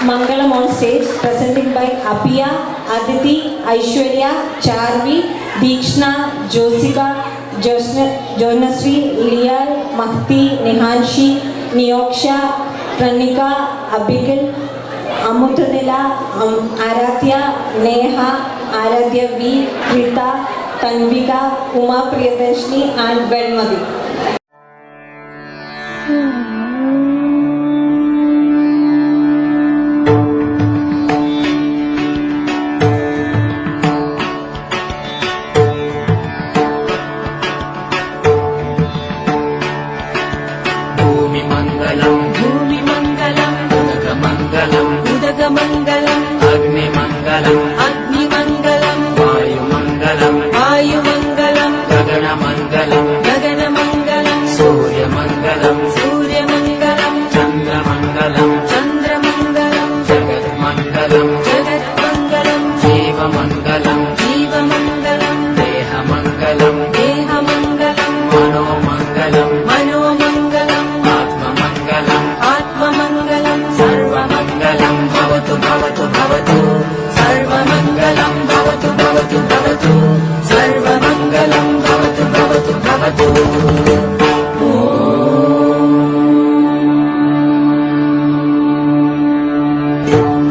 Mangalam on stage, presented by Appiya, Aditi, Aishwarya, Charvi, Deekshna, Josika, Jonasri, Leal, Mahti, Nehanshi, Neoksha, Pranika, Abigail, Amutadila, Aradhya, Neha, Aradhya V, Rita, Tanvika, Uma Priyadarshini and Venmadi. उदगमङ्गलम् अग्निमङ्गलम् वायुमङ्गलम् गगनमङ्गलम् सूर्यमङ्गलम् चन्द्रमङ्गलम् जगन्मङ्गलम् जीवमङ्गलम् देहमङ्गलम् मनोमङ्गलम् आत्ममङ्गलम् सर्वमङ्गलम् भवतु सर्वमङ्गलम् भवतु सर्वमङ्गलम् भवतु ॐ